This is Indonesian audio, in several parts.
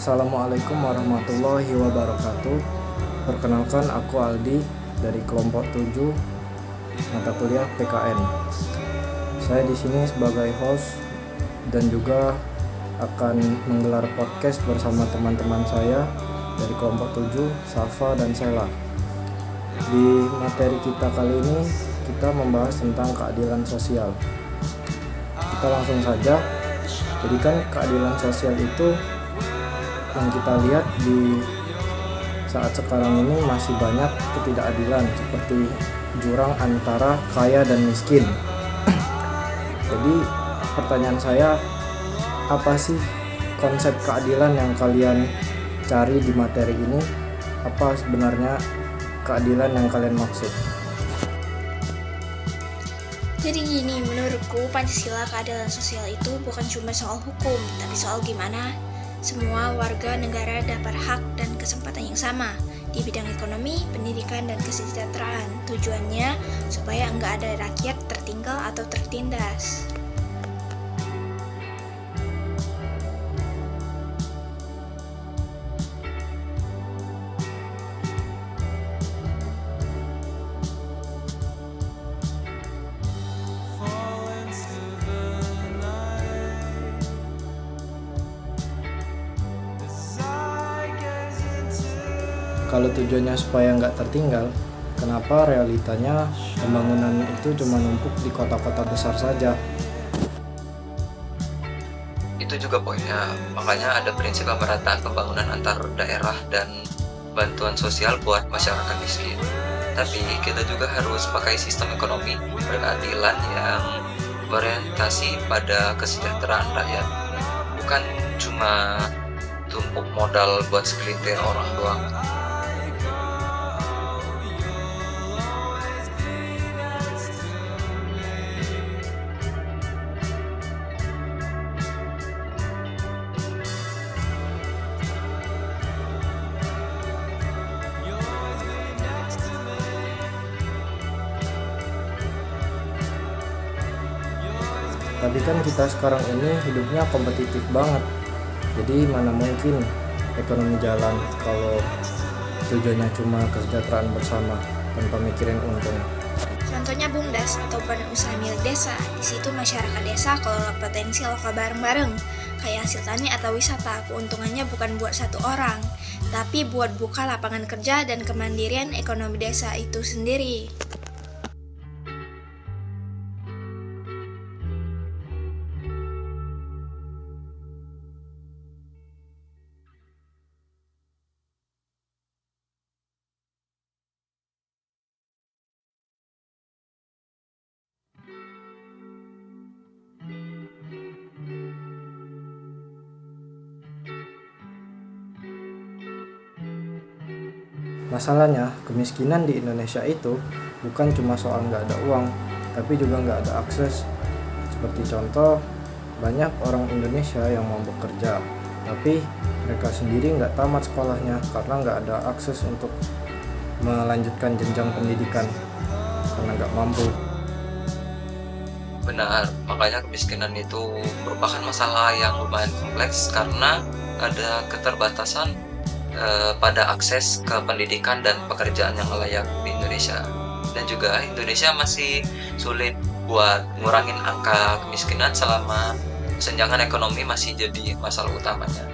Assalamualaikum warahmatullahi wabarakatuh. Perkenalkan, aku Aldi dari kelompok 7 mata kuliah PKN. Saya di sini sebagai host dan juga akan menggelar podcast bersama teman-teman saya dari kelompok 7, Safa dan Sela. Di materi kita kali ini kita membahas tentang keadilan sosial. Kita langsung saja. Jadi kan keadilan sosial itu yang kita lihat di saat sekarang ini masih banyak ketidakadilan seperti jurang antara kaya dan miskin. Jadi pertanyaan saya, apa sih konsep keadilan yang kalian cari di materi ini? Apa sebenarnya keadilan yang kalian maksud? Jadi gini, menurutku Pancasila keadilan sosial itu bukan cuma soal hukum, tapi soal gimana semua warga negara dapat hak dan kesempatan yang sama di bidang ekonomi, pendidikan, dan kesejahteraan. Tujuannya supaya enggak ada rakyat tertinggal atau tertindas. Kalau tujuannya supaya nggak tertinggal, kenapa realitanya pembangunan itu cuma numpuk di kota-kota besar saja? Itu juga poinnya, makanya ada prinsip pemerataan pembangunan antar daerah dan bantuan sosial buat masyarakat miskin. Tapi kita juga harus pakai sistem ekonomi berkeadilan yang berorientasi pada kesejahteraan rakyat, bukan cuma tumpuk modal buat segelintir orang doang. Tapi kan kita sekarang ini hidupnya kompetitif banget. Jadi mana mungkin ekonomi jalan kalau tujuannya cuma kesejahteraan bersama tanpa mikirin untung. Contohnya BUMDes atau badan usaha milik desa. Di situ masyarakat desa kelola potensi lokal bareng-bareng, kayak hasil tani atau wisata. Keuntungannya bukan buat satu orang, tapi buat buka lapangan kerja dan kemandirian ekonomi desa itu sendiri. Masalahnya, kemiskinan di Indonesia itu bukan cuma soal nggak ada uang, tapi juga nggak ada akses. Seperti contoh, banyak orang Indonesia yang mau bekerja, tapi mereka sendiri nggak tamat sekolahnya karena nggak ada akses untuk melanjutkan jenjang pendidikan karena nggak mampu. Benar, makanya kemiskinan itu merupakan masalah yang lumayan kompleks karena ada keterbatasan pada akses ke pendidikan dan pekerjaan yang layak di Indonesia. Dan juga Indonesia masih sulit buat ngurangin angka kemiskinan selama kesenjangan ekonomi masih jadi masalah utamanya.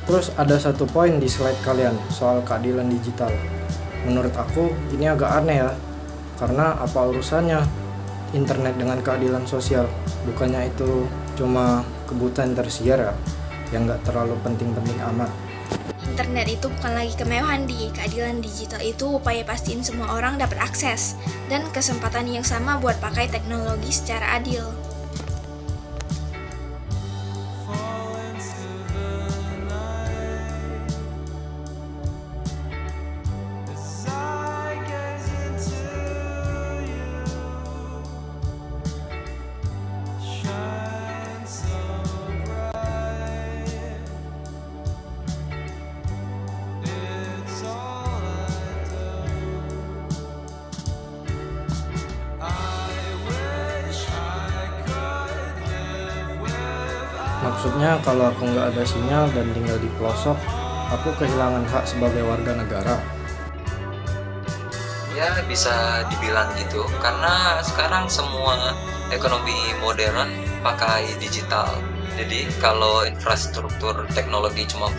Terus ada satu poin di slide kalian soal keadilan digital. Menurut aku ini agak aneh ya, karena apa urusannya internet dengan keadilan sosial? Bukannya itu cuma kebutuhan tersier ya, yang gak terlalu penting-penting amat. Internet itu bukan lagi kemewahan. Di keadilan digital itu upaya pastiin semua orang dapat akses dan kesempatan yang sama buat pakai teknologi secara adil. Maksudnya kalau aku nggak ada sinyal dan tinggal di pelosok, aku kehilangan hak sebagai warga negara. Ya bisa dibilang gitu, karena sekarang semua ekonomi modern pakai digital. Jadi kalau infrastruktur teknologi cuma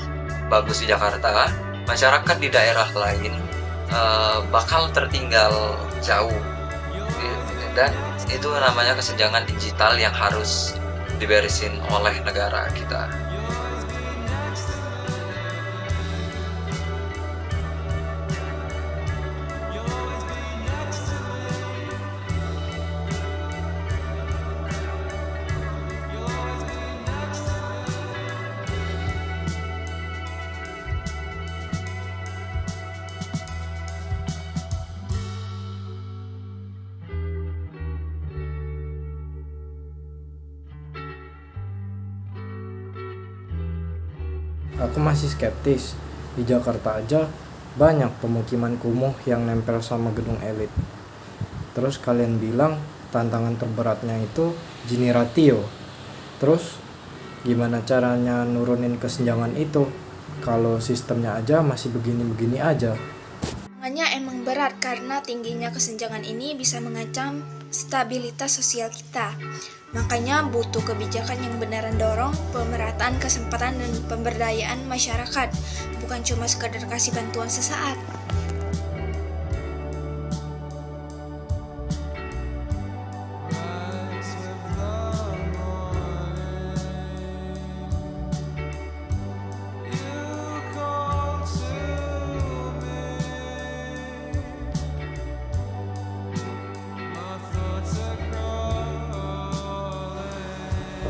bagus di Jakarta, masyarakat di daerah lain bakal tertinggal jauh. Dan itu namanya kesenjangan digital yang harus diberesin oleh negara kita. Aku masih skeptis. Di Jakarta aja banyak pemukiman kumuh yang nempel sama gedung elit. Terus kalian bilang tantangan terberatnya itu Gini ratio. Terus gimana caranya nurunin kesenjangan itu kalau sistemnya aja masih begini-begini aja? Tantangannya emang berat karena tingginya kesenjangan ini bisa mengancam stabilitas sosial kita. Makanya butuh kebijakan yang beneran dorong pemerataan kesempatan dan pemberdayaan masyarakat, bukan cuma sekadar kasih bantuan sesaat.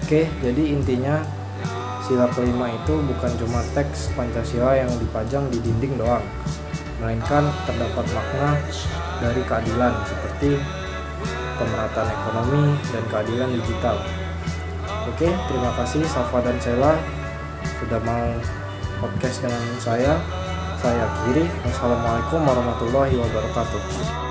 Oke, jadi intinya sila kelima itu bukan cuma teks Pancasila yang dipajang di dinding doang, melainkan terdapat makna dari keadilan seperti pemerataan ekonomi dan keadilan digital. Oke, terima kasih Safa dan Sela sudah mau podcast dengan saya. Saya akhiri. Wassalamualaikum warahmatullahi wabarakatuh.